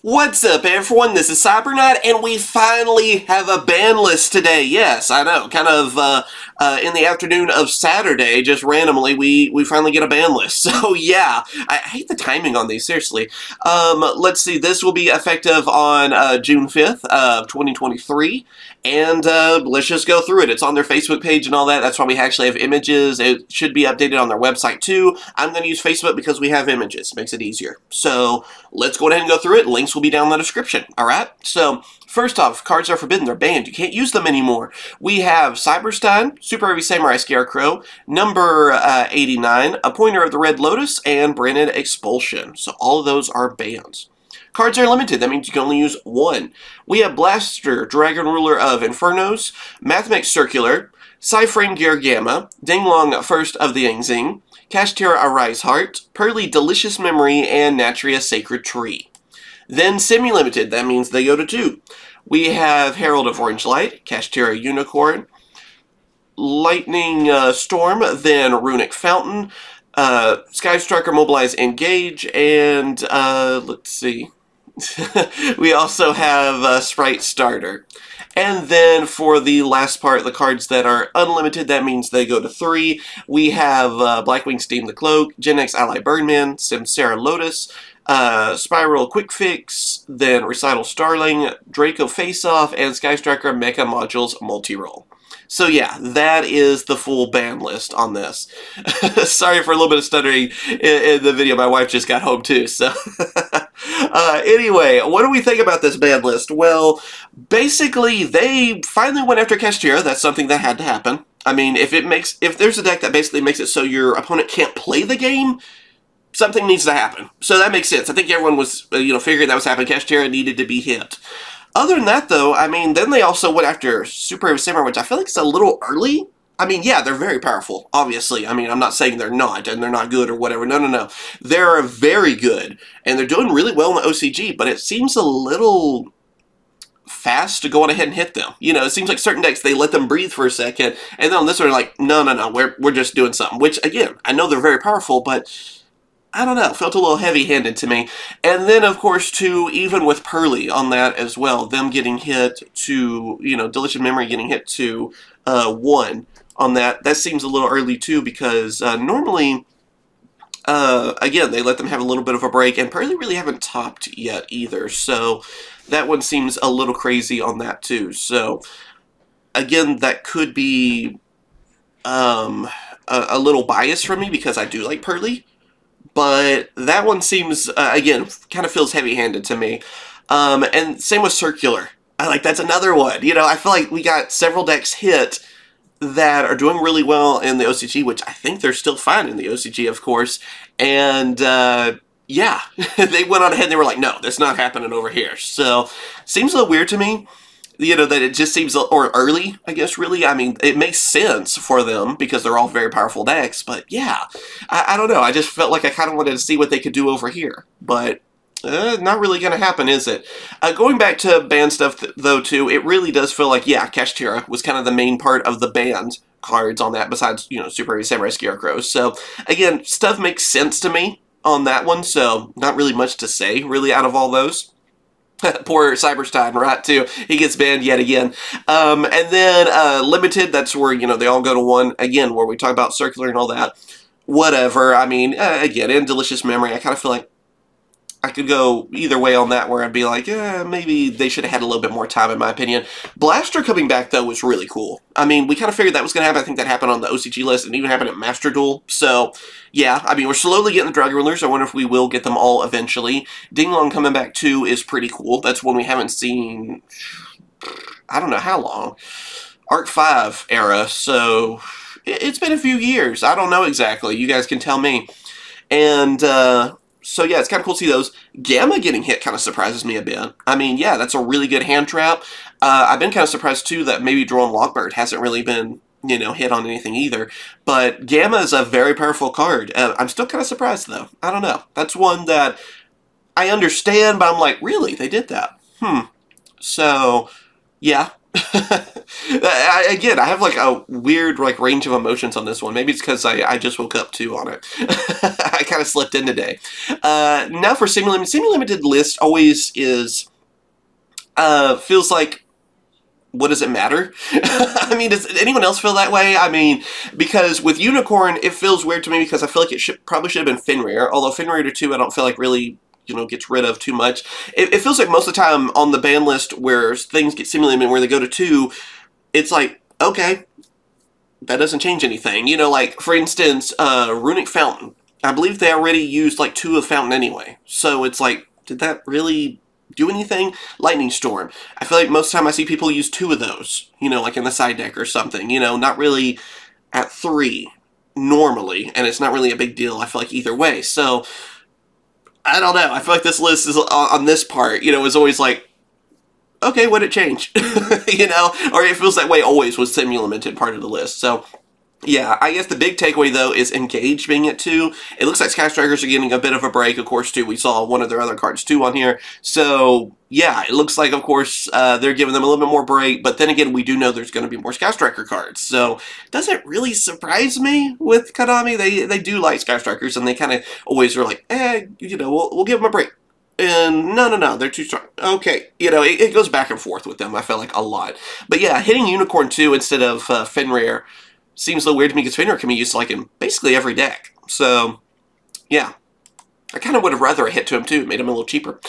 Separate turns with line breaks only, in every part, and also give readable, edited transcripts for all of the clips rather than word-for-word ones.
What's up, everyone? This is CyberKnight, and we finally have a ban list today. Yes, I know, kind of in the afternoon of Saturday, just randomly, we finally get a ban list. So yeah, I hate the timing on these, seriously. Let's see, this will be effective on June 5th of 2023, and let's just go through it. It's on their Facebook page and all that. That's why we actually have images. It should be updated on their website too. I'm going to use Facebook because we have images. Makes it easier. So let's go ahead and go through it. Links will be down in the description. Alright? So, first off, cards are forbidden. They're banned. You can't use them anymore. We have Cyberstein, Super Heavy Samurai Scarecrow, number 89, A Pointer of the Red Lotus, and Branded Expulsion. So all of those are bans. Cards are limited. That means you can only use one. We have Blaster, Dragon Ruler of Infernos, Mathematics Circular, Cyframe Gear Gamma, Dinglong First of the Yangzing, Kashtira Arise Heart, Pearly Delicious Memory, and Natria Sacred Tree. Then semi-limited, that means they go to 2. We have Herald of Orange Light, Kashtira Unicorn, Lightning Storm, then Runic Fountain, Sky Striker Mobilize Engage, and let's see. We also have Sprite Starter. And then for the last part, the cards that are unlimited, that means they go to 3. We have Blackwing Steam the Cloak, Gen X Ally Birdman, Samsara Lotus, Spiral Quick Fix, then Recital Starling, Draco Face Off, and Sky Striker Mecha Modules Multi-Roll. So yeah, that is the full ban list on this. Sorry for a little bit of stuttering in the video. My wife just got home too, so... Anyway, what do we think about this ban list? Well, basically, they finally went after Kashtira. That's something that had to happen. I mean, if there's a deck that basically makes it so your opponent can't play the game, something needs to happen. So that makes sense. I think everyone was, figuring that was happening. Kashtira needed to be hit. Other than that, though, I mean, then they also went after Super Heavy Samurai, which I feel like is a little early. I mean, yeah, they're very powerful, obviously. I mean, I'm not saying they're not, and they're not good or whatever. No, no, no. They're very good, and they're doing really well in the OCG, but it seems a little fast to go on ahead and hit them. You know, it seems like certain decks, they let them breathe for a second, and then on this one, they're like, no, no, no, we're just doing something. Which, again, I know they're very powerful, but... I don't know, felt a little heavy-handed to me. And then, of course, too, even with Pearly on that as well, them getting hit to, Delicious Memory getting hit to 1 on that seems a little early, too, because normally, again, they let them have a little bit of a break, and Pearly really haven't topped yet either, so that one seems a little crazy on that, too. So, again, that could be a little biased for me, because I do like Pearly. But that one seems, again, kind of feels heavy-handed to me. And same with Circular. That's another one. I feel like we got several decks hit that are doing really well in the OCG, which I think they're still fine in the OCG, of course. And, yeah, they went on ahead and they were like, no, that's not happening over here. So, seems a little weird to me. That it just seems, or early, I guess, really. I mean, it makes sense for them because they're all very powerful decks, but yeah, I don't know. I just felt like I kind of wanted to see what they could do over here, but not really going to happen, is it? Going back to ban stuff, though, too, it really does feel like, yeah, Kashtira was kind of the main part of the banned cards on that, besides, Super Heavy Samurai Scarecrows. So, again, stuff makes sense to me on that one, so not really much to say, really, out of all those. Poor Cyberstein, right, too. He gets banned yet again. And then Limited, that's where, they all go to 1. Again, where we talk about Circular and all that. Whatever. I mean, again, in Delicious Memory, I kind of feel like I could go either way on that, where I'd be like, maybe they should have had a little bit more time, in my opinion. Blaster coming back, though, was really cool. I mean, we kind of figured that was going to happen. I think that happened on the OCG list, and even happened at Master Duel. So, yeah, I mean, we're slowly getting the Dragon Rulers. I wonder if we will get them all eventually. Dinglong coming back, too, is pretty cool. That's one we haven't seen, I don't know how long. Arc 5 era, so it's been a few years. I don't know exactly. You guys can tell me. And, so yeah, it's kind of cool to see those. Gamma getting hit kind of surprises me a bit. I mean, yeah, that's a really good hand trap. I've been kind of surprised, too, that maybe Drone Lockbird hasn't really been, hit on anything either. But Gamma is a very powerful card. I'm still kind of surprised, though. I don't know. That's one that I understand, but I'm like, really? They did that? So, yeah. Again, I have like a weird like range of emotions on this one. Maybe it's because I just woke up too on it. I kind of slept in today. Now for semi-limited. Semi-limited list always is feels like, what does it matter? I mean, does anyone else feel that way? I mean, because with Unicorn, it feels weird to me because I feel like it probably should have been Fenrir. Although Fenrir to 2, I don't feel like really, gets rid of too much. It feels like most of the time on the ban list where things get simulated, where they go to 2, it's like, okay, that doesn't change anything. Like, for instance, Runic Fountain. I believe they already used, like, 2 of Fountain anyway. So it's like, did that really do anything? Lightning Storm. I feel like most of the time I see people use 2 of those, like in the side deck or something, not really at 3 normally, and it's not really a big deal, I feel like, either way. So, I don't know. I feel like this list is, on this part, is always like, okay, what'd it change? Or it feels that way always with semi-limited part of the list. So, yeah, I guess the big takeaway, though, is Engage being at 2. It looks like Sky Strikers are getting a bit of a break, of course, too. We saw one of their other cards, too, on here. So, yeah, it looks like, of course, they're giving them a little bit more break. But then again, we do know there's going to be more Sky Striker cards. So, does it really surprise me with Konami? They do like Sky Strikers, and they kind of always are like, we'll give them a break. And no, they're too strong. Okay, it goes back and forth with them, I feel like, a lot. But yeah, hitting Unicorn 2 instead of Fenrir seems a little weird to me because Fenrir can be used like in basically every deck. So, yeah. I kind of would have rather a hit to him too. It made him a little cheaper.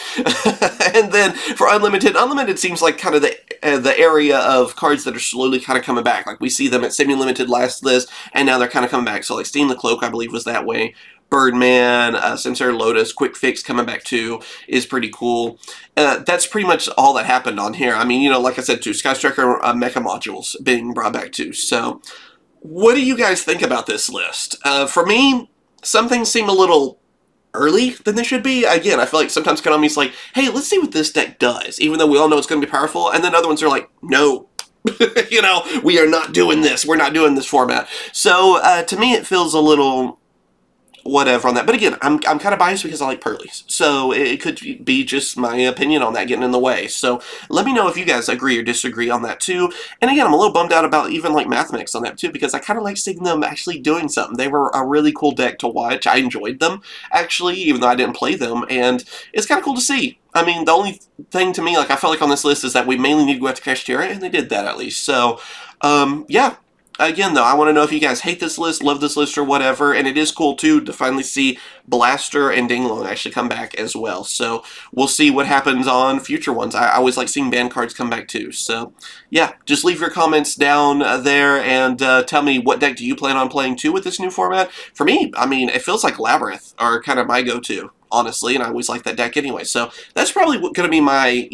And then for Unlimited seems like kind of the area of cards that are slowly kind of coming back. Like we see them at semi-limited last list, and now they're kind of coming back. So like Steam the Cloak, I believe, was that way. Birdman, Samsara Lotus, Quick Fix coming back too is pretty cool. That's pretty much all that happened on here. I mean, like I said too, Sky Striker Mecha Modules being brought back too. So, what do you guys think about this list? For me, some things seem a little early than they should be. Again, I feel like sometimes Konami's like, hey, let's see what this deck does, even though we all know it's going to be powerful, and then other ones are like, no. We are not doing this. We're not doing this format. So, to me, it feels a little whatever on that. But again, I'm kind of biased because I like Pearlies. So it could be just my opinion on that getting in the way. So let me know if you guys agree or disagree on that too. And again, I'm a little bummed out about even like Mathematics on that too, because I kind of like seeing them actually doing something. They were a really cool deck to watch. I enjoyed them, actually, even though I didn't play them. And it's kind of cool to see. I mean, the only thing to me, like I felt like on this list, is that we mainly need to go out to Kashtira, and they did that at least. So, yeah. Again, though, I want to know if you guys hate this list, love this list, or whatever, and it is cool, too, to finally see Blaster and Dinglong actually come back as well. So, we'll see what happens on future ones. I always like seeing banned cards come back, too. So, yeah, just leave your comments down there, and tell me what deck do you plan on playing, too, with this new format. For me, I mean, it feels like Labyrinth are kind of my go-to, honestly, and I always like that deck anyway. So, that's probably going to be my,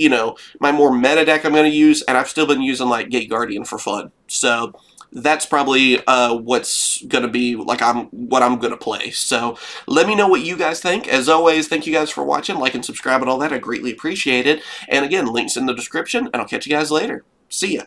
my more meta deck I'm going to use, and I've still been using, like, Gate Guardian for fun. So, that's probably what's going to be, like, what I'm going to play. So, let me know what you guys think. As always, thank you guys for watching. Like and subscribe and all that. I greatly appreciate it. And again, links in the description, and I'll catch you guys later. See ya.